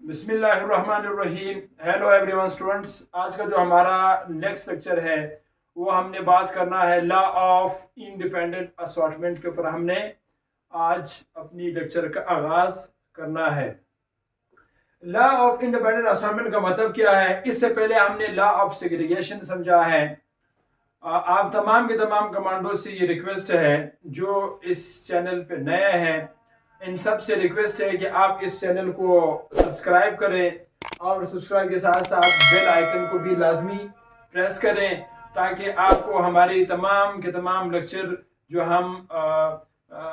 बिस्मिल्लाहिर्रहमानिर्रहीम। Hello everyone students, आज का जो हमारा नेक्स्ट लेक्चर है वो हमने बात करना है लॉ ऑफ इंडिपेंडेंट असॉर्टमेंट के ऊपर। हमने आज अपनी लेक्चर का आगाज करना है। लॉ ऑफ इंडिपेंडेंट असॉर्टमेंट का मतलब क्या है, इससे पहले हमने लॉ ऑफ सेग्रीगेशन समझा है। आप तमाम के तमाम कमांडो से ये रिक्वेस्ट है जो इस चैनल पे नए हैं, इन सब से रिक्वेस्ट है कि आप इस चैनल को सब्सक्राइब करें और सब्सक्राइब के साथ साथ बेल आइकन को भी लाजमी प्रेस करें ताकि आपको हमारी तमाम के तमाम लेक्चर जो हम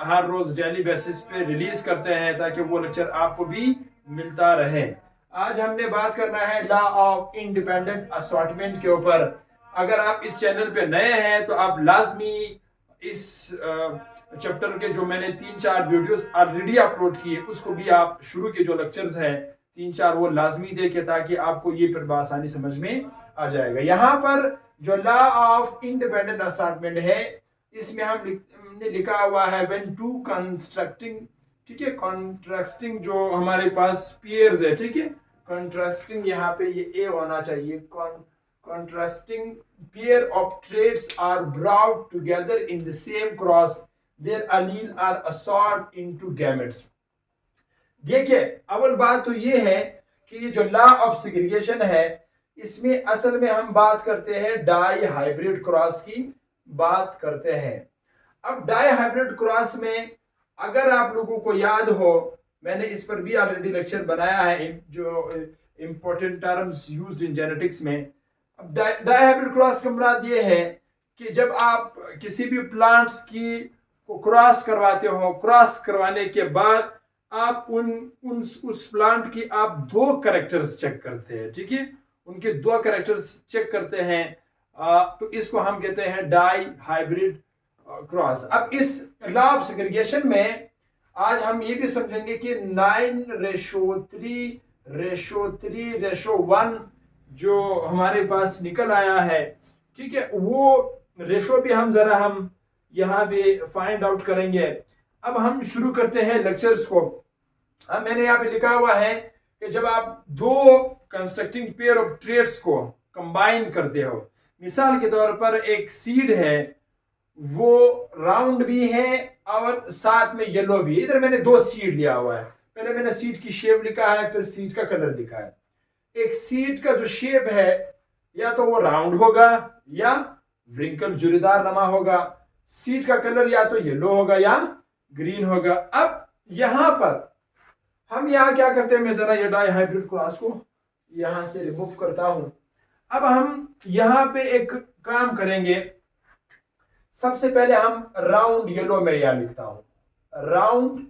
हर रोज़ डेली बेसिस पे रिलीज़ करते हैं ताकि वो लेक्चर आपको भी मिलता रहे। आज हमने बात करना है लॉ ऑफ इंडिपेंडेंट असॉर्टमेंट के ऊपर। अगर आप इस चैनल पे नए हैं तो आप लाजमी इस चैप्टर के जो मैंने 3-4 वीडियोस ऑलरेडी अपलोड किए उसको भी आप शुरू के जो लेक्चर्स हैं 3-4 वो लाजमी देखें ताकि आपको ये फिर आसानी समझ में आ जाएगा। यहाँ पर जो लॉ ऑफ इंडिपेंडेंट असॉर्टमेंट है इसमें हमने लिखा हुआ है व्हेन टू कंस्ट्रक्टिंग, ठीक है, कॉन्ट्रास्टिंग जो हमारे पास पेयर्स है, ठीक है, कॉन्ट्रास्टिंग यहाँ पे ये ए होना चाहिए। Contrasting pair of traits are brought together in the same cross, their allele are assorted into gametes। देखिए, अव्वल बात तो ये है कि ये जो लॉ ऑफ सेग्रीगेशन है इसमें असल में हम बात करते हैं डाई हाइब्रिड क्रॉस की बात करते हैं। अब डाई हाइब्रिड क्रॉस में अगर आप लोगों को याद हो, मैंने इस पर भी ऑलरेडी लेक्चर बनाया है जो important terms used in genetics में। डायहाइब्रिड क्रॉस का मुराद ये है कि जब आप किसी भी प्लांट्स की को क्रॉस करवाते हो, क्रॉस करवाने के बाद आप उस प्लांट की आप 2 कैरेक्टर्स चेक करते हैं, ठीक है, उनके 2 कैरेक्टर्स चेक करते हैं, तो इसको हम कहते हैं डाई हाइब्रिड क्रॉस। अब इस लॉ ऑफ सेग्रीगेशन में आज हम ये भी समझेंगे कि 9:3:1 जो हमारे पास निकल आया है, ठीक है, वो रेशो भी हम यहाँ पे फाइंड आउट करेंगे। अब हम शुरू करते हैं लेक्चर्स को। अब मैंने यहाँ पे लिखा हुआ है कि जब आप 2 कंस्ट्रक्टिंग पेयर ऑफ ट्रेट्स को कंबाइन करते हो, मिसाल के तौर पर एक सीड है वो राउंड भी है और साथ में येलो भी है। इधर मैंने 2 सीड लिया हुआ है, पहले मैंने सीड की शेप लिखा है फिर सीड का कलर लिखा है। एक सीड का जो शेप है या तो वो राउंड होगा या व्रिंकल जुरीदार नमा होगा, सीड का कलर या तो येलो होगा या ग्रीन होगा। अब यहां पर हम यहाँ क्या करते हैं, मैं जरा ये डाई हाइब्रिड क्रॉस को यहां से रिमूव करता हूं। अब हम यहां पे एक काम करेंगे, सबसे पहले हम राउंड येलो में यहां लिखता हूं, राउंड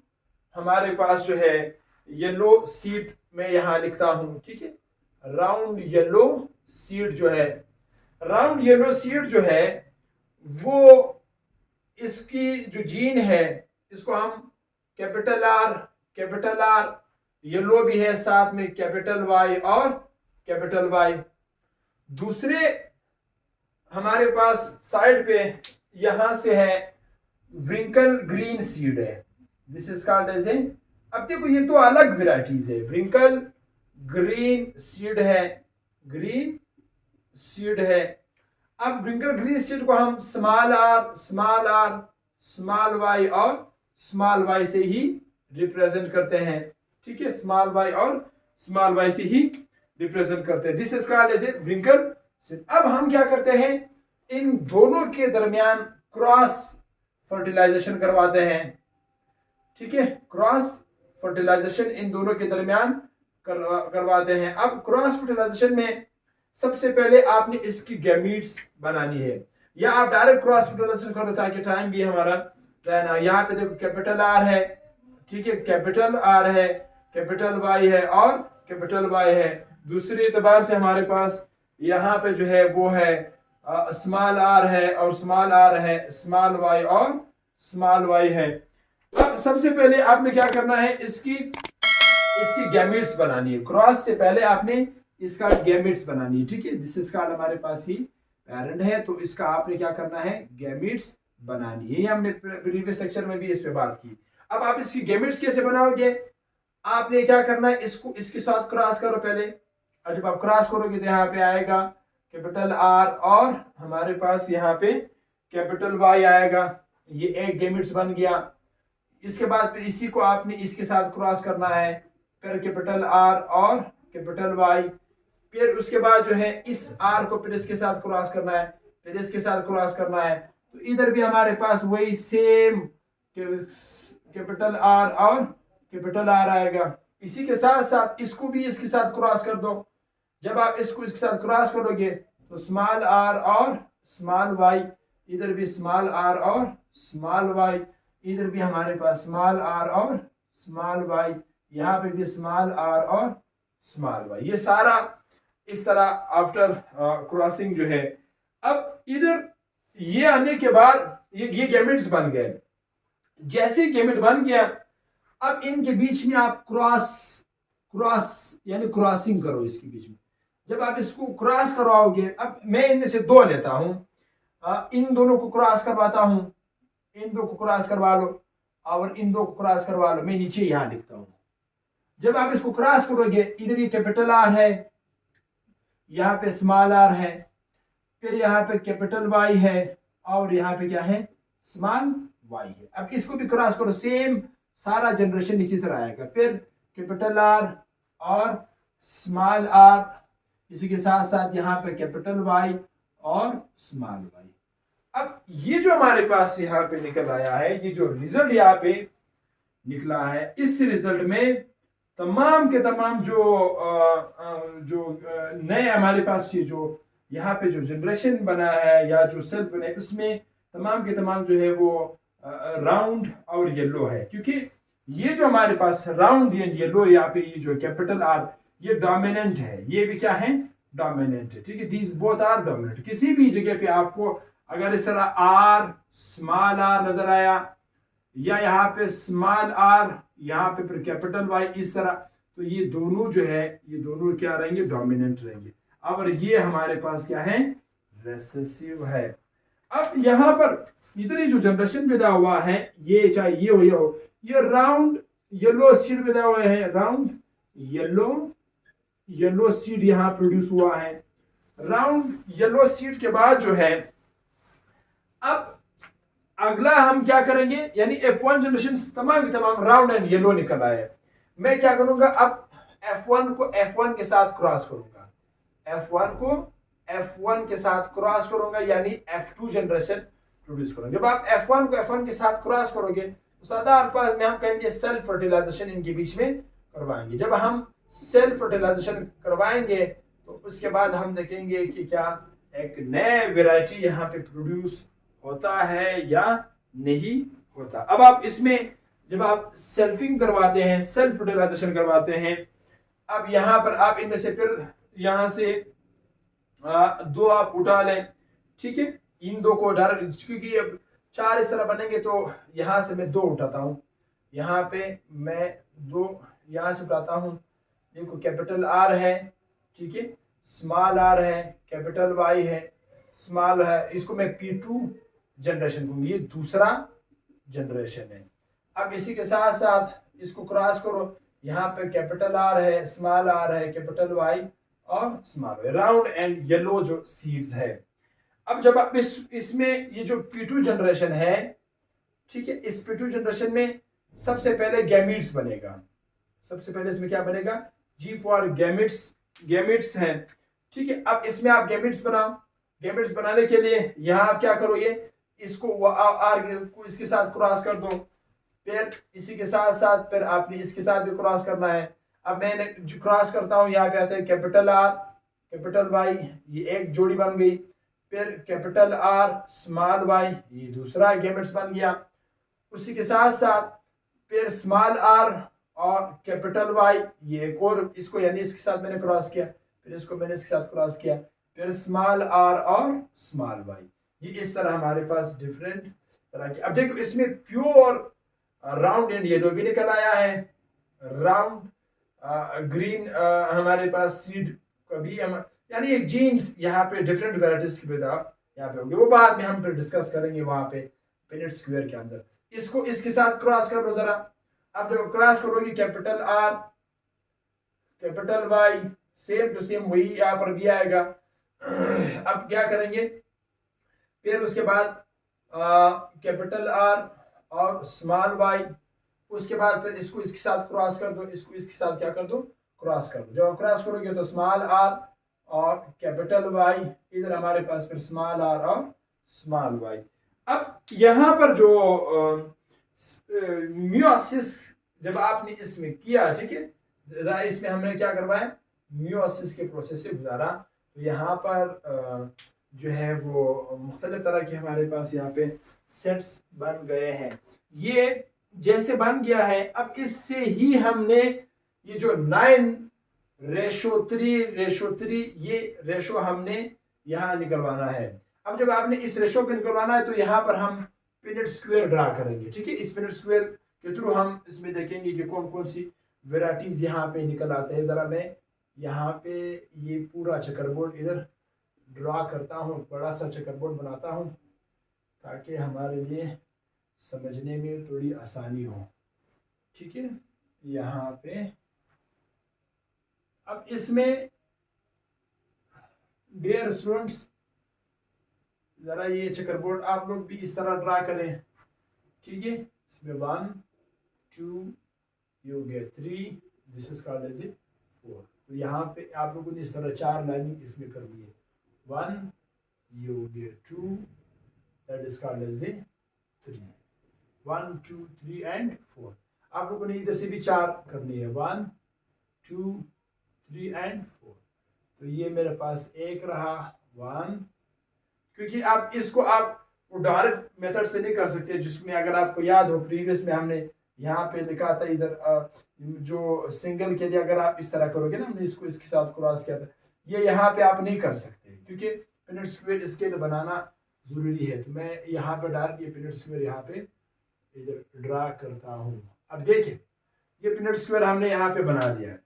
हमारे पास जो है येलो सीड में यहां लिखता हूं, ठीक है, राउंड येलो सीड जो है, राउंड येलो सीड जो है वो इसकी जो जीन है इसको हम कैपिटल आर, येलो भी है साथ में कैपिटल वाई और कैपिटल वाई। दूसरे हमारे पास साइड पे यहां से है व्रिंकल ग्रीन सीड है, this is called as a, अब देखो ये तो अलग वेराइटीज है, व्रिंकल ग्रीन सीड है, ग्रीन सीड है। अब व्रिंकल ग्रीन सीड को हम स्मॉल आर स्मॉल वाई और स्मॉल वाई से ही रिप्रेजेंट करते हैं, ठीक है, स्मॉल वाई और स्मॉल वाई से ही रिप्रेजेंट करते हैं, this is called as a wrinkle seed. अब हम क्या करते हैं, इन दोनों के दरमियान क्रॉस फर्टिलाइजेशन करवाते हैं, ठीक है, क्रॉस फर्टिलाइजेशन इन दोनों के दरमियान करवाते हैं। अब क्रॉस फर्टिलाइजेशन में सबसे पहले आपने इसकी गैमीट्स बनानी है, या आप डायरेक्ट क्रॉस फर्टिलाइजेशन करो ताकि टाइम भी हमारा रहना। यहाँ पे देखो कैपिटल आर है, ठीक है, कैपिटल आर है, कैपिटल वाई है और कैपिटल वाई है। दूसरे एतबार से हमारे पास यहाँ पे जो है वो है स्मॉल आर है और स्मॉल आर है, स्मॉल वाई और स्मॉल वाई है। अब सबसे पहले आपने क्या करना है, इसकी गैमेट्स बनानी है, क्रॉस से पहले आपने इसका गैमेट्स बनानी है, ठीक है, दिस इज कॉल्ड, हमारे पास ही पेरेंट है तो इसका आपने क्या करना है, गैमेट्स बनानी है। ये हमने प्रीवियस सेक्शन में भी इस पे बात की। अब आप इसकी गैमेट्स कैसे बनाओगे, आपने क्या करना है, इसको इसके साथ क्रॉस करो पहले, और जब आप क्रॉस करोगे तो यहाँ पे आएगा कैपिटल आर और हमारे पास यहाँ पे कैपिटल वाई आएगा। ये एक गेमिट्स बन गया। इसके बाद फिर इसी को आपने इसके साथ क्रॉस करना है, फिर कैपिटल आर और कैपिटल वाई। फिर उसके बाद जो है इस आर को फिर इसके साथ क्रॉस करना है, फिर इसके साथ क्रॉस करना है। तो इधर भी हमारे पास वही सेम कैपिटल आर और कैपिटल आर आएगा। इसी के साथ साथ इसको भी इसके साथ क्रॉस कर दो। जब आप इसको इसके साथ क्रॉस करोगे तो स्मॉल आर और स्मॉल वाई, इधर भी स्मॉल आर और स्मॉल वाई, इधर भी हमारे पास स्मॉल आर और स्मॉल वाई, यहाँ पे भी स्मॉल आर और स्मॉल वाई। ये सारा इस तरह आफ्टर क्रॉसिंग जो है। अब इधर ये आने के बाद ये गैमेट्स बन गए। जैसे गैमेट बन गया, अब इनके बीच में आप क्रॉस यानी क्रॉसिंग करो इसके बीच में। जब आप इसको क्रॉस करवाओगे, अब मैं इनमें से दो लेता हूं, इन दोनों को क्रॉस करवाता हूं, इन दो को क्रॉस करवा लो और इन दो को क्रॉस करवा लो। मैं नीचे यहां लिखता हूं। जब आप इसको क्रॉस करोगे, इधर ये कैपिटल आर है, यहाँ पे स्मॉल आर है, फिर यहाँ पे कैपिटल वाई है और यहाँ पे क्या है, स्मॉल वाई है। अब इसको भी क्रॉस करो, सेम सारा जनरेशन इसी तरह आएगा। फिर कैपिटल आर और स्मॉल आर, इसी के साथ साथ यहाँ पे कैपिटल वाई और स्मॉल वाई। अब ये जो हमारे पास यहाँ पे निकल आया है, ये जो रिजल्ट यहाँ पे निकला है, इस रिजल्ट में तमाम के तमाम जो नए हमारे पास ये जो यहाँ पे जो जनरेशन बना है या जो सेल्फ बना है, उसमें तमाम के तमाम जो है वो राउंड और येलो है। क्योंकि ये जो हमारे पास राउंड एंड येलो, यहाँ पे ये जो कैपिटल आर, ये डोमिनेंट है, ये भी क्या है, डोमिनेंट है। ठीक है, दीज बोथ आर डोमिनेंट। किसी भी जगह पे आपको अगर इस तरह आर स्मॉल आर नजर आया, या यहाँ पे स्मॉल आर, यहाँ पे फिर कैपिटल वाई, इस तरह, तो ये दोनों जो है, ये दोनों क्या रहेंगे, डोमिनेंट रहेंगे। और ये हमारे पास क्या है, रेसेसिव है। अब यहाँ पर इधर जो जनरेशन पैदा हुआ है, ये चाहे ये हो, ये राउंड येलो सीड पैदा हुआ है, राउंड येलो सीड यहाँ प्रोड्यूस हुआ है। राउंड येलो सीड के बाद जो है, अब अगला हम क्या करेंगे, यानी F1 जनरेशन तमाम राउंड एंड येलो निकल आए। मैं क्या करूंगा, अब F1 को F1 के साथ क्रॉस करूंगा, F1 को F1 के साथ क्रॉस करूंगा, यानी F2 जनरेशन प्रोड्यूस करूंगा। जब आप F1 को F1 के साथ क्रॉस करोगे तो सादा अल्फाज में हम कहेंगे सेल्फ फर्टिलाइजेशन इनके बीच में करवाएंगे। जब हम सेल्फ फर्टिलाइजेशन करवाएंगे तो उसके बाद हम देखेंगे कि क्या एक नए वेराइटी यहाँ पे प्रोड्यूस होता है या नहीं होता। अब आप इसमें जब आप सेल्फिंग करवाते हैं, सेल्फ फर्टिलाइजेशन करवाते हैं, अब यहाँ पर आप इनमें से फिर यहाँ से दो आप उठा लें। ठीक है, इन दो को डायरेक्ट, क्योंकि अब 4 इस तरह बनेंगे तो यहाँ से मैं 2 उठाता हूँ, यहाँ पे मैं 2 यहाँ से उठाता हूँ। देखो कैपिटल आर है, ठीक है, स्मॉल आर है, कैपिटल वाई है, स्मॉल है, इसको मैं P2 जनरेशन कहूंगी, ये दूसरा जनरेशन है। अब इसी के साथ साथ इसको क्रॉस करो, यहाँ पे कैपिटल आर है, स्मॉल आर है, कैपिटल वाई और small y, round and yellow जो सीड्स है। अब जब आप इसमें ये जो P2 जनरेशन है, ठीक है, इस P2 जनरेशन में सबसे पहले गैमीट्स बनेगा। सबसे पहले इसमें क्या बनेगा, G फॉर गैमीट्स है। ठीक है, अब इसमें आप गैमीट्स बनाओ। गैमेट्स बनाने के लिए यहाँ आप क्या करोगे, इसको आर को इसके साथ क्रॉस कर दो, फिर इसी के साथ साथ फिर आपने इसके साथ भी क्रॉस करना है। अब मैंने क्रॉस करता हूँ, यहाँ पे आता है कैपिटल आर, कैपिटल वाई, ये एक जोड़ी बन गई। फिर कैपिटल आर स्मॉल वाई, ये दूसरा गैमेट्स बन गया। उसी के साथ साथ फिर स्मॉल आर और कैपिटल वाई, ये एक और, इसको यानी इसके साथ मैंने क्रॉस किया, फिर इसको मैंने इसके साथ क्रॉस किया, फिर स्मॉल आर और स्मॉल वाई। ये इस तरह हमारे पास डिफरेंट तरह के। अब देखो इसमें प्योर राउंड एंड येलो भी निकल आया है। राउंड ग्रीन हमारे पास सीड कभी हम, यानी एक जीन्स यहाँ पे डिफरेंट वेराइटीज की पैदा यहाँ पे होंगे, वो बाद में हम फिर डिस्कस करेंगे वहां पे पिनेट स्क्वायर के अंदर। इसको इसके साथ क्रॉस कर लो जरा, अब जब क्रॉस करोगे capital R capital Y same to same वही यहाँ पर भी आएगा। अब क्या करेंगे, फिर उसके बाद कैपिटल आर और स्मॉल वाई, उसके बाद फिर इसको इसके साथ क्रॉस कर दो, इसको इसके साथ क्या कर दो, क्रॉस कर दो। जब आप क्रॉस करोगे तो स्मॉल आर और कैपिटल वाई, इधर हमारे पास फिर स्मॉल आर और स्मॉल वाई। अब यहाँ पर जो मियोसिस जब आपने इसमें किया, ठीक है, इसमें हमने क्या करवाया, मियोसिस के प्रोसेस से गुजारा, तो यहाँ पर जो है वो मुख्तलिफ तरह के हमारे पास यहाँ पे सेट्स बन गए हैं। ये जैसे बन गया है, अब इससे ही हमने ये जो 9:3 ये रेशो हमने यहाँ निकलवाना है। अब जब आपने इस रेशो को निकलवाना है तो यहाँ पर हम पिनेट स्क्वायर ड्रा करेंगे, ठीक है। इस पिनेट स्क्वायर के थ्रू हम इसमें देखेंगे कि कौन कौन सी वेराइटीज यहाँ पे निकल आते हैं। ज़रा मैं यहाँ पे ये पूरा चेकरबोर्ड इधर ड्रा करता हूँ, बड़ा सा चेकरबोर्ड बनाता हूँ ताकि हमारे लिए समझने में थोड़ी आसानी हो, ठीक है। यहाँ पे अब इसमें डियर स्टूडेंट्स, ज़रा ये चेकरबोर्ड आप लोग भी इस तरह ड्रा करें, ठीक है। इसमें 1 2 you get 3, this is called as 4। तो यहाँ पे आप लोगों ने इस तरह 4 लाइनिंग इसमें कर दी है। 1 you get 2, that is called as 3। 1 2 3 and 4। आप लोगों ने इधर से भी 4 करनी है, 1 2 3 एंड 4। तो ये मेरे पास एक रहा 1, क्योंकि आप इसको आप डायरेक्ट मेथड से नहीं कर सकते, जिसमें अगर आपको याद हो प्रीवियस में हमने यहाँ पे लिखा था इधर जो सिंगल के लिए अगर आप इस तरह करोगे ना, हमने इसको इसके साथ क्रॉस किया था, ये यहाँ पे आप नहीं कर सकते क्योंकि पिनेट स्क्वायर इसके लिए बनाना जरूरी है। तो मैं यहाँ पे डायरेक्ट ये पिनेट स्क्वायर यहाँ पे इधर ड्रा करता हूँ। अब देखिए ये पिनेट स्क्वायर हमने यहाँ पे बना दिया है।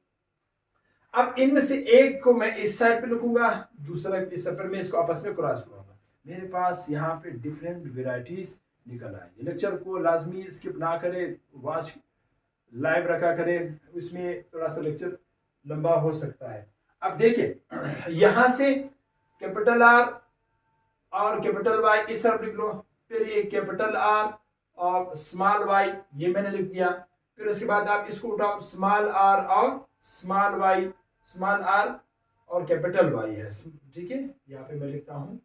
अब इनमें से एक को मैं इस साइड पे लिखूंगा, दूसरा इस पर मैं इसको आपस में क्रॉस करूंगा। मेरे पास यहाँ पे डिफरेंट वेराइटीज निकल आएंगे। लेक्चर को लाजमी स्किप ना करें, वॉच लाइव रखा करें, इसमें थोड़ा सा लेक्चर लंबा हो सकता है। अब देखिए यहाँ से कैपिटल आर और कैपिटल वाई इस तरफ लिख लो, फिर ये कैपिटल आर और स्मॉल वाई ये मैंने लिख दिया। फिर उसके बाद आप इसको उठाओ, स्मॉल आर और स्मॉल वाई, स्मॉल आर और कैपिटल वाई है, ठीक है। यहाँ पे मैं लिखता हूँ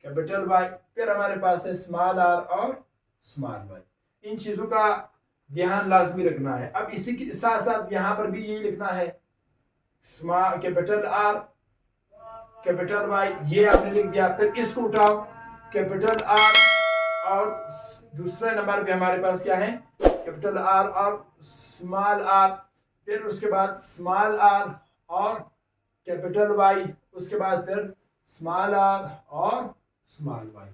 कैपिटल वाई, फिर हमारे पास है स्मॉल आर और स्मॉल वाई। इन चीजों का ध्यान लाजमी रखना है। अब इसी के साथ साथ यहाँ पर भी यही लिखना है, small capital R capital Y, ये आपने लिख दिया। फिर इसको उठाओ, कैपिटल आर और दूसरे नंबर पे हमारे पास क्या है, कैपिटल आर और स्मॉल आर, फिर उसके बाद स्मॉल आर और कैपिटल वाई, उसके बाद फिर स्मॉल आर और स्मॉल वाई,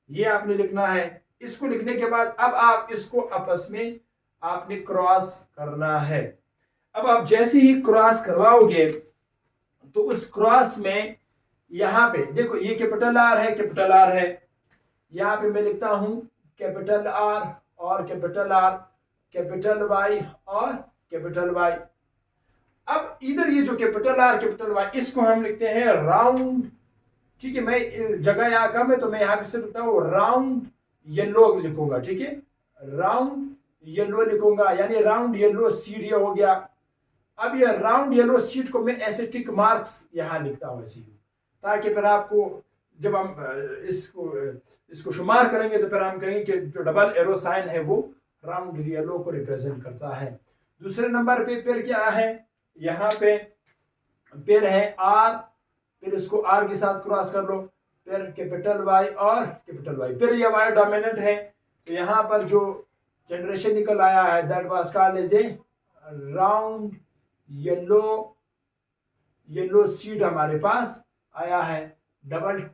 ये आपने लिखना है। इसको लिखने के बाद अब आप इसको आपस में आपने क्रॉस करना है। अब आप जैसे ही क्रॉस करवाओगे तो उस क्रॉस में यहाँ पे देखो ये कैपिटल आर है, कैपिटल आर है, यहाँ पे मैं लिखता हूं कैपिटल आर और कैपिटल आर, कैपिटल वाई और कैपिटल वाई। अब इधर ये जो कैपिटल आर कैपिटल वाई इसको हम लिखते हैं राउंड, ठीक है। मैं जगह यहाँ कम है तो मैं यहाँ पे से लिखता हूँ राउंड येलो लिखूंगा, ठीक है, राउंड येलो लिखूंगा, यानी राउंड येलो सीड ये हो गया। अब ये राउंड येलो सीड को मैं ऐसे टिक मार्क्स यहाँ लिखता हूँ ऐसे, ताकि फिर आपको जब हम इसको शुमार करेंगे तो फिर हम कहेंगे कि जो डबल एरो साइन है वो राउंड येलो को रिप्रेजेंट करता है। दूसरे नंबर पे फिर क्या है, यहाँ पे फिर है आर, फिर इसको आर के साथ क्रॉस कर लो, फिर कैपिटल वाई और कैपिटल वाई, फिर ये वाई डोमिनेंट है। तो यहाँ पर जो जनरेशन निकल आया है that was called as a round yellow seed हमारे पास आया है, डबल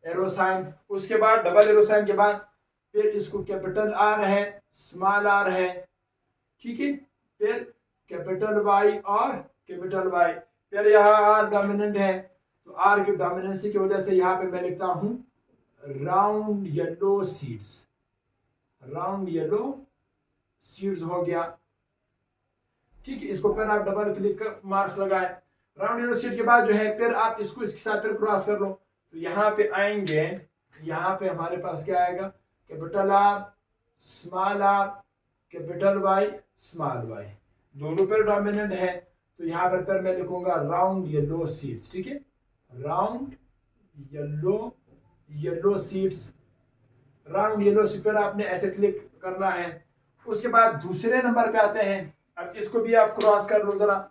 एरो साइन। उसके बाद डबल एरो साइन के बाद फिर इसको कैपिटल आर है, स्मॉल आर है, ठीक है, फिर कैपिटल वाई और कैपिटल वाई, फिर यहाँ आर डोमिनेंट है तो आर की डोमिनेंसी की वजह से यहाँ पे मैं लिखता हूँ round yellow seeds, round yellow seeds हो गया। ठीक है, इसको फिर आप डबल क्लिक कर मार्क्स लगाए। राउंड येलो सीड के बाद जो है फिर आप इसको इसके साथ फिर क्रॉस कर लो। तो यहाँ पे आएंगे, यहाँ पे हमारे पास क्या आएगा, capital R small r capital Y small y, दोनों पर डोमिनेंट है। तो यहाँ पर फिर मैं लिखूंगा राउंड येलो सीड्स। ठीक है, round yellow seeds, round yellow seed पर आपने ऐसे क्लिक करना है। उसके बाद दूसरे नंबर पे आते हैं। अब इसको भी आप क्रॉस कर लो जरा।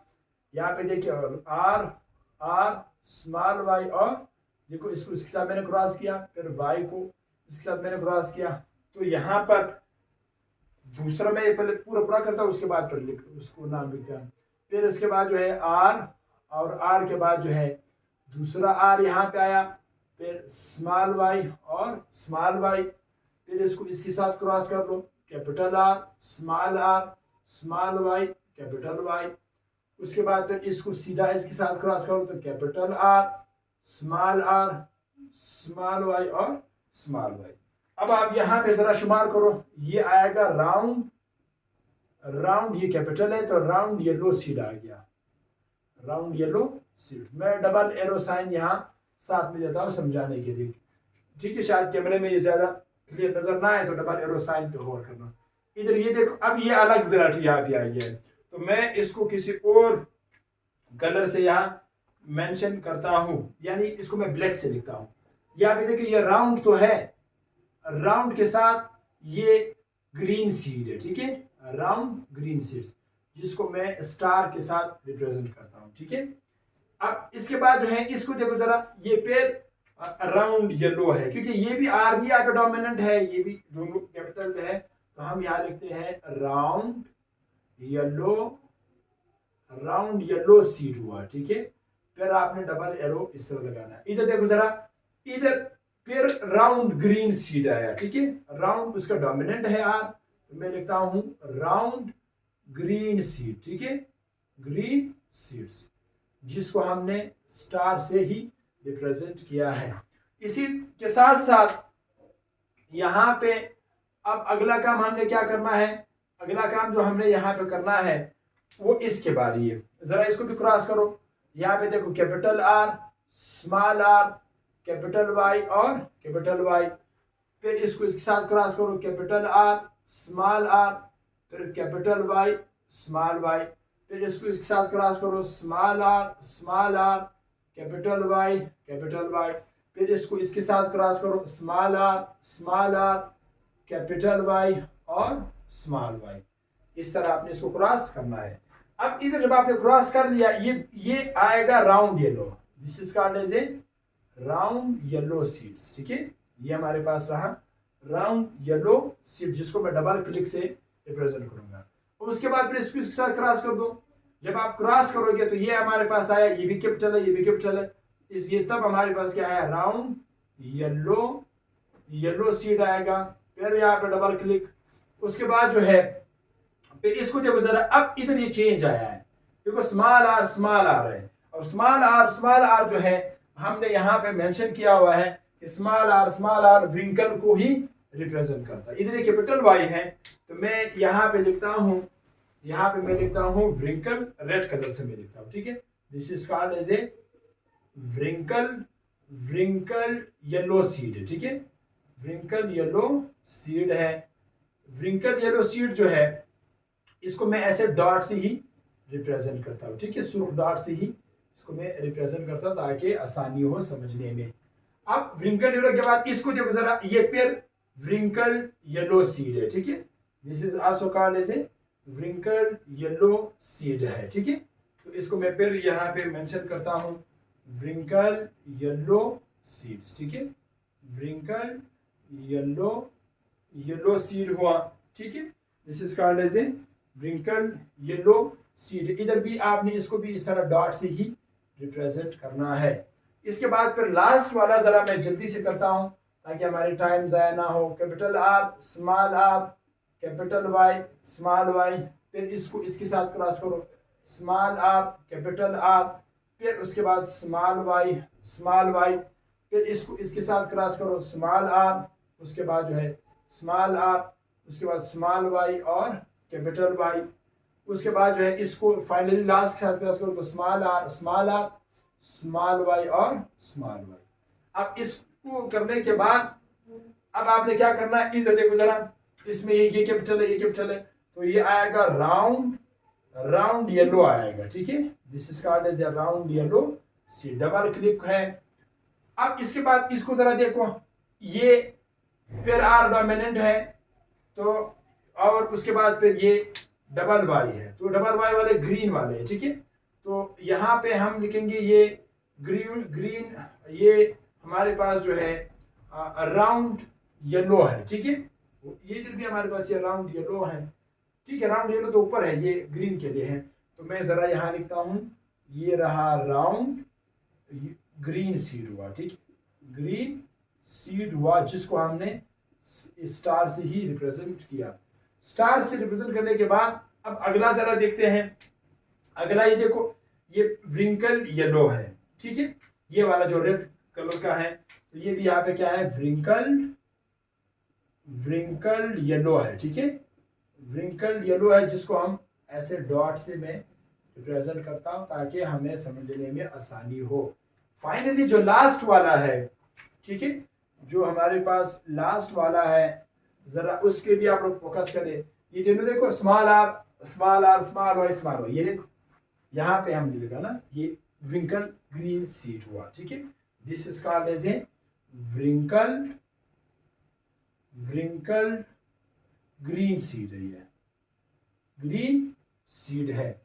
यहाँ पे देखिए आर आर स्मॉल वाई, और देखो इसको इसके साथ मैंने क्रॉस किया, फिर वाई को इसके साथ मैंने क्रॉस किया। तो यहाँ पर दूसरा मैं पहले पूरा पूरा करता हूँ, उसके बाद फिर लिख उसको नाम लिखता हूँ। फिर उसके बाद जो है आर, और आर के बाद जो है दूसरा आर यहाँ पे आया, फिर स्मॉल वाई और स्मॉल वाई, फिर इसको इसके साथ क्रॉस कर लो, capital R small Y capital Y. उसके बाद फिर इसको सीधा इसके साथ क्रॉस करो, तो कैपिटल आर स्मॉल वाई और स्मॉल वाई। अब आप यहाँ पे जरा शुमार करो, ये आएगा राउंड, राउंड ये कैपिटल है तो राउंड येलो सीड आ गया, राउंड येलो सीड। मैं डबल एरो साइन यहाँ साथ में देता हूँ समझाने के लिए। ठीक है, शायद कैमरे में ये ज्यादा क्लियर नजर ना आए तो डबल एरो साइन पे गौर करना। इधर ये देखो, अब ये अलग वैरायटी यहाँ पे आई है, तो मैं इसको किसी और कलर से यहाँ मेंशन करता हूँ, यानी इसको मैं ब्लैक से लिखता हूँ। यहाँ पे देखिए ये राउंड तो है, राउंड के साथ ये ग्रीन सीड है। ठीक है, राउंड ग्रीन सीड्स, जिसको मैं स्टार के साथ रिप्रेजेंट करता हूँ। ठीक है, अब इसके बाद जो है इसको देखो जरा, ये पेड़ राउंड येलो है, क्योंकि ये भी आर भी आगे डोमिनेंट है, ये भी दोनों कैपिटल पे है, तो हम यहाँ लिखते हैं राउंड येलो सीड हुआ। ठीक है, फिर आपने डबल एरो इस तरह लगाना। इधर देखो जरा, इधर फिर राउंड ग्रीन सीड आया। ठीक है, राउंड उसका डोमिनेंट है आर, तो मैं लिखता हूं राउंड ग्रीन सीड। ठीक है, ग्रीन सीड्स, जिसको हमने स्टार से ही रिप्रेजेंट किया है। इसी के साथ साथ यहाँ पे अब अगला काम हमने क्या करना है, अगला काम जो हमने यहाँ पे करना है वो इसके बारे है। जरा इसको भी क्रॉस करो। यहाँ पे देखो capital R small r capital Y और कैपिटल वाई, फिर इसको इसके साथ क्रॉस करो, कैपिटल आर स्मॉल आर, फिर कैपिटल वाई स्मॉल वाई, फिर इसको इसके साथ क्रॉस करो, स्मॉल आर कैपिटल वाई, फिर इसको इसके साथ क्रॉस करो, स्मॉल आर कैपिटल वाई और स्मॉल वाई। इस तरह आपने इसको क्रॉस करना है। अब इधर जब आपने क्रॉस कर लिया, ये आएगा round yellow, this is called as a round yellow seeds. ठीक है, ये हमारे पास रहा राउंड येलो सीड, जिसको मैं डबल क्लिक से रिप्रेजेंट करूंगा। और उसके बाद फिर इसको इसके साथ क्रॉस कर दो। जब आप क्रॉस करोगे तो ये हमारे पास आया, ये भी कैपिटल है, ये भी कैपिटल है, ये तब हमारे पास क्या आया, राउंड येलो सीड आएगा। फिर यहाँ पे डबल क्लिक, उसके बाद जो है फिर इसको देखो जरा, अब इधर ये चेंज आया है, देखो स्मॉल आर है, और स्मॉल आर जो है हमने यहाँ पे मेंशन किया हुआ है कि स्मॉल आर व्रिंकल को ही रिप्रेजेंट करता है। इधर ये कैपिटल वाई है, तो मैं यहाँ पे लिखता हूँ, यहाँ पे मैं लिखता हूँ व्रिंकल, रेड कलर से मैं लिखता हूँ। ठीक है, this is called as a wrinkle yellow seed है। ठीक है, व्रिंकल येलो सीड है। व्रिंकल येलो सीड जो है इसको मैं ऐसे डॉट से ही रिप्रेजेंट करता हूँ। ठीक है, सुर्ख डॉट से ही इसको मैं रिप्रेजेंट करता हूँ ताकि आसानी हो समझने में। अब व्रिंकल येलो के बाद इसको देखो जरा, ये फिर व्रिंकल येलो सीड है। ठीक है, this is also called as a wrinkle yellow seed है। ठीक है, तो इसको मैं फिर यहाँ पे मेंशन करता हूँ व्रिंकल येलो सीड्स। ठीक है, व्रिंकल येलो सीड हुआ। ठीक है, this is called as a wrinkle yellow seed. इधर भी आपने इसको भी इस तरह डॉट से ही रिप्रेजेंट करना है। इसके बाद फिर लास्ट वाला जरा मैं जल्दी से करता हूं ताकि हमारे टाइम जाया ना हो। Capital R small r capital Y small Y, फिर इसको इसके साथ क्रॉस करो, स्मॉल आर कैपिटल आर, फिर उसके बाद स्मॉल वाई, फिर इसको इसके साथ क्रॉस करो, स्मॉल आर, उसके बाद जो है स्मॉल आर, उसके बाद स्मॉल वाई और कैपिटल वाई, उसके बाद जो है इसको फाइनली लास्ट के साथ क्रॉस करो तो स्मॉल आर स्मॉल वाई और स्मॉल वाई। अब इसको करने के बाद अब आपने क्या करना है, इधर देखो जरा, इसमें ये कैपिटल है, ये कैपिटल है, तो ये आएगा राउंड येलो आएगा, ठीक है। This is called as a round yellow सी, डबल क्लिक है। अब इसके बाद इसको जरा देखो, ये फिर आर डोमिनेंट है, तो और उसके बाद फिर ये डबल वाई है, तो डबल वाई वाले ग्रीन वाले है, ठीक है। तो यहाँ पे हम लिखेंगे ये ग्रीन, ये हमारे पास जो है राउंड येलो है, ठीक है। ये इधर भी हमारे पास ये राउंड येलो है, ठीक है। राउंड येलो तो ऊपर है, ये ग्रीन के लिए है, तो मैं जरा यहाँ लिखता हूँ, ये रहा राउंड ग्रीन सीड हुआ, ठीक है। ग्रीन सीड हुआ जिसको हमने स्टार से ही रिप्रेजेंट किया। स्टार से रिप्रेजेंट करने के बाद अब अगला जरा देखते हैं। अगला ये देखो, ये व्रिंकल येलो है, ठीक है। ये वाला जो रेड कलर का है, तो ये भी यहाँ पे क्या है, व्रिंकल येलो है, ठीक है। व्रिंकल येलो है जिसको हम ऐसे डॉट से मैं रिप्रेजेंट करता हूं ताकि हमें समझने में आसानी हो। फाइनली जो लास्ट वाला है, ठीक है, जो हमारे पास लास्ट वाला है, जरा उसके भी आप लोग फोकस करें। ये दोनों देखो, स्मॉल आर स्मॉल वाई, ये देखो यहाँ पे हम लिखा ना, ये व्रिंकल ग्रीन सीड हुआ, ठीक है। This is called as a wrinkle green seed है, ये ग्रीन सीड है,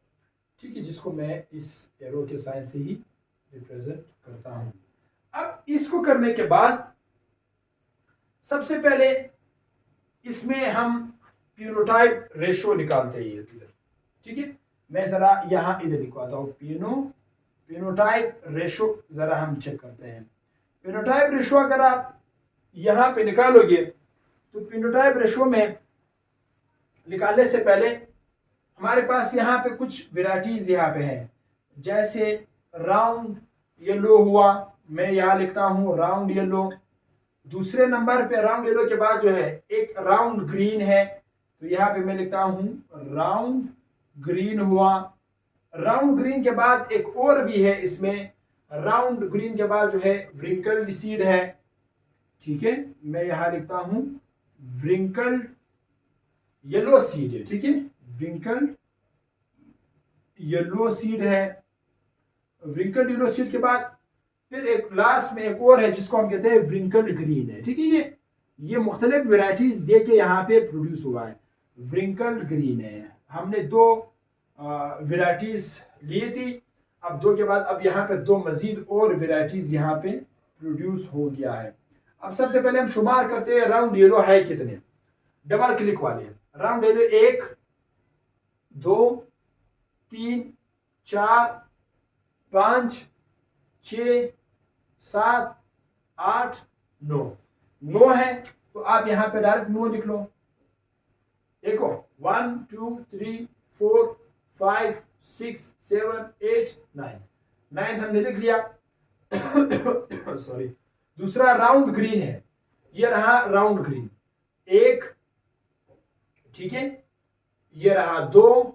ठीक है, जिसको मैं इस एरो के साइन से ही रिप्रेजेंट करता हूं। अब इसको करने के बाद सबसे पहले इसमें हम पिनोटाइप रेशो निकालते हैं इधर, ठीक है। मैं जरा यहाँ इधर लिखवाता हूँ, पिनोटाइप रेशो जरा हम चेक करते हैं। पिनोटाइप रेशो अगर आप यहाँ पे निकालोगे तो पिनोटाइप रेशो में निकालने से पहले हमारे पास यहाँ पे कुछ वेराइटीज यहाँ पे हैं, जैसे राउंड येलो हुआ, मैं यहाँ लिखता हूँ राउंड येलो। दूसरे नंबर पे राउंड येलो के बाद जो है एक राउंड ग्रीन है, तो यहाँ पे मैं लिखता हूँ राउंड ग्रीन हुआ। राउंड ग्रीन के बाद एक और भी है इसमें, राउंड ग्रीन के बाद जो है व्रिंकल सीड है, ठीक है। मैं यहाँ लिखता हूँ व्रिंकल येलो सीड है, ठीक है, व्रिंकल येलो सीड है। व्रिंकल येलो सीड के बाद फिर एक लास्ट में एक और है जिसको हम कहते हैं व्रिंकल ग्रीन है, ठीक है। ये मुख्तलिफ वेराइटीज दे के यहाँ पे प्रोड्यूस हुआ है, व्रिंकल ग्रीन है। हमने दो वेराइटीज ली थी, अब दो के बाद अब यहाँ पे दो मजीद और वेराइटीज यहाँ पे प्रोड्यूस हो गया है। अब सबसे पहले हम शुमार करते हैं राउंड येलो है कितने, डबल क्लिक वाले। राउंड येलो 1 2 3 4 5 6 7 8 9 है, तो आप यहाँ पे डायरेक्ट 9 लिख लो। देखो 1 2 3 4 5 6 7 8 9 हमने लिख लिया। सॉरी। दूसरा राउंड ग्रीन है, ये रहा राउंड ग्रीन 1, ठीक है, ये रहा 2,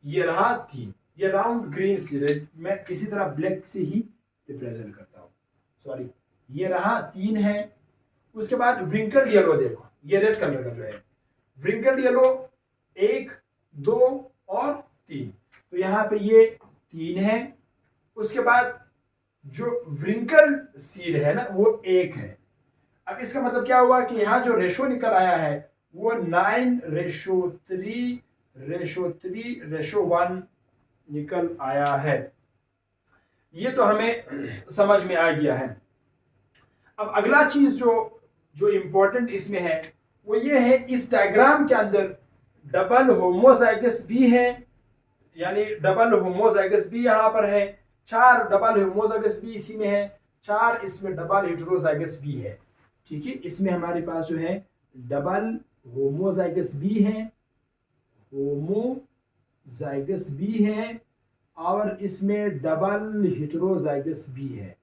ये रहा 3, ये राउंड ग्रीन सीड मैं इसी तरह ब्लैक से ही रिप्रेजेंट करता हूँ। सॉरी, ये रहा 3 है। उसके बाद व्रिंकल येलो देखो, ये रेड कलर का जो है व्रिंकल येलो 1 2 और 3, तो यहाँ पे ये 3 है। उसके बाद जो व्रिंकल सीड है ना वो 1 है। अब इसका मतलब क्या हुआ कि यहाँ जो रेशो निकल आया है वो 9:3:1 निकल आया है। ये तो हमें समझ में आ गया है। अब अगला चीज जो इंपॉर्टेंट इसमें है वो ये है, इस डायग्राम के अंदर डबल होमोजाइगस भी है, यानी डबल होमोजाइगस भी यहाँ पर है, 4 डबल होमोजाइगस भी इसी में है, 4 इसमें डबल हेटेरोजाइगस भी है, ठीक है। इसमें हमारे पास जो है डबल होमोजाइगस भी है, होमोजाइगस भी है, और इसमें डबल हेटेरोजाइगस भी है,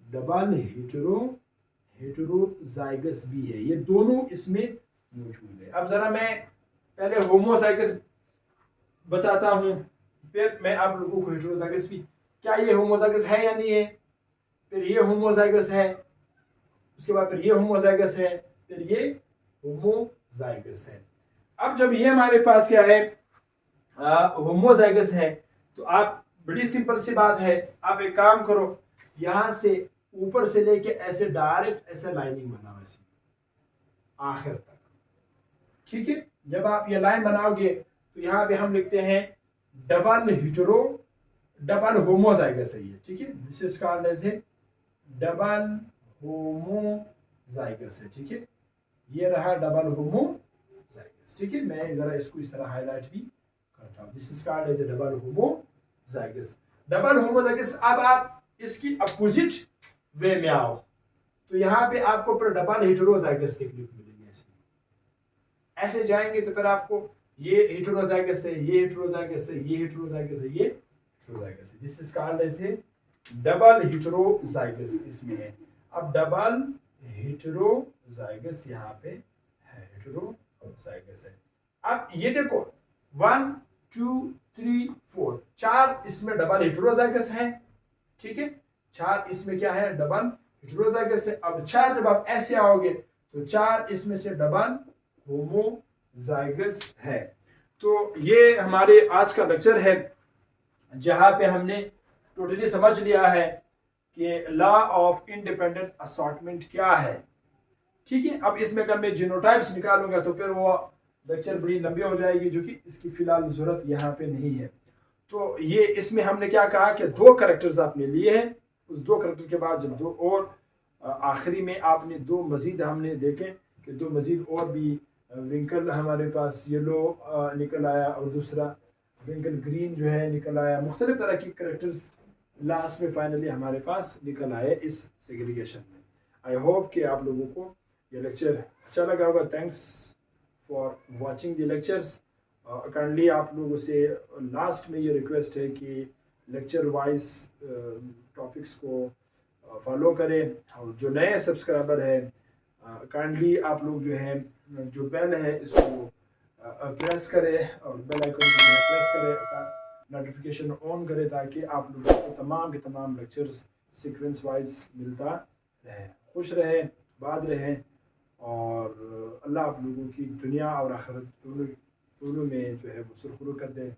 डबल हेटेरोजाइगस भी है। ये दोनों इसमें मौजूद है। अब जरा मैं पहले होमोजाइगस बताता हूँ, फिर मैं आप लोगों को हेटेरोजाइगस भी, क्या ये होमोजाइगस है या नहीं है, फिर ये होमोजाइगस है, उसके बाद फिर ये होमोजाइगस है, फिर ये होमोजाइगस है। अब जब ये हमारे पास क्या है, होमोजाइगस है, तो आप, बड़ी सिंपल सी बात है, आप एक काम करो, यहां से ऊपर से लेके ऐसे डायरेक्ट ऐसे लाइनिंग बनाओ ऐसे आखिर तक, ठीक है। जब आप ये लाइन बनाओगे तो यहाँ पे हम लिखते हैं डबल हिटेरो डबल होमोजाइगस है ये, ठीक है। This is called as a double homozygous है, ठीक है। ये रहा डबल होमोजाइगस, ठीक है। मैं जरा इसको इस तरह हाईलाइट भी करता हूँ। This is called as a double homozygous. Double homozygous. अब आप इसकी अपोजिट वे में आओ तो यहाँ पे आपको फिर डबल हेटेरोजाइगस देखने को मिलेंगे। ऐसे जाएंगे तो फिर आपको ये हेटेरोजाइगस है, ये हेटेरोजाइगस है, ये हेटेरोजाइगस है, ये हेटेरोजाइगस है। This is called as a double heterozygous इसमें है। अब डबल हेटेरोजाइगस यहाँ पे है, हेटेरोजाइगस है। अब ये देखो 1 2 3 4 4 इसमें डबल हेटेरोजाइगस है, ठीक है। 4 इसमें क्या है, डबल हेटेरोजाइगस है। अब 4 जब आप ऐसे आओगे तो 4 इसमें से डबल होमोजाइगस है। तो ये हमारे आज का लेक्चर है जहां पे हमने टोटली समझ लिया है कि लॉ ऑफ इंडिपेंडेंट असॉर्टमेंट क्या है, ठीक है। अब इसमें अगर मैं जीनोटाइप्स निकालूंगा तो फिर वो लेक्चर बड़ी लंबी हो जाएगी, जो कि इसकी फिलहाल जरूरत यहाँ पे नहीं है। तो ये इसमें हमने क्या कहा कि 2 कैरेक्टर्स आपने लिए हैं, उस 2 कैरेक्टर के बाद जब 2 और आखिरी में आपने 2 मजीद हमने देखे कि 2 मजीद और भी विंकल हमारे पास येलो निकल आया और दूसरा विंकल ग्रीन जो है निकल आया। मुख्तलिफ तरह की कैरेक्टर्स लास्ट में फाइनली हमारे पास निकल आए इस सेग्रीगेशन में। आई होप कि आप लोगों को ये लेक्चर अच्छा लगा होगा। Thanks for watching the lectures. Kindly आप लोगों से लास्ट में ये रिक्वेस्ट है कि लेक्चर वाइज टॉपिक्स को फॉलो करें, और जो नए सब्सक्राइबर है काइंडली आप लोग जो है जो बेल है इसको प्रेस करें और बेल आइकन को प्रेस करें, नोटिफिकेशन ऑन करें, ताकि आप लोगों को तमाम के तमाम लेक्चर्स सीक्वेंस वाइज मिलता रहे। खुश रहें, बाद रहें, और अल्लाह आप लोगों की दुनिया और आखिरत दोनों में जो है वो सुरखरू कर दे,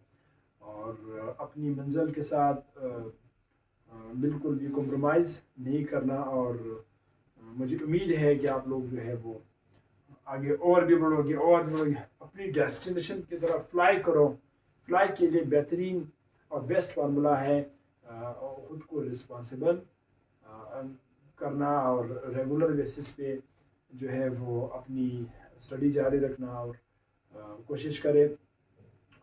और अपनी मंजिल के साथ बिल्कुल भी कॉम्प्रोमाइज़ नहीं करना। और मुझे उम्मीद है कि आप लोग जो है वो आगे और भी बढ़ोगे और बढ़ोगे, अपनी डेस्टिनेशन की तरफ फ्लाई करो। फ्लाई के लिए बेहतरीन और बेस्ट फार्मूला है ख़ुद को रिस्पॉन्सिबल करना, और रेगुलर बेसिस पे जो है वो अपनी स्टडी जारी रखना, और कोशिश करें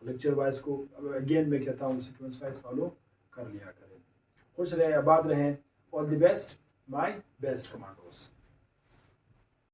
लेक्चर वाइज को, अगेन मैं कहता हूँ, सीक्वेंस वाइज फॉलो कर लिया करें। खुश रहें, आबाद रहें। All the best, my best commandos.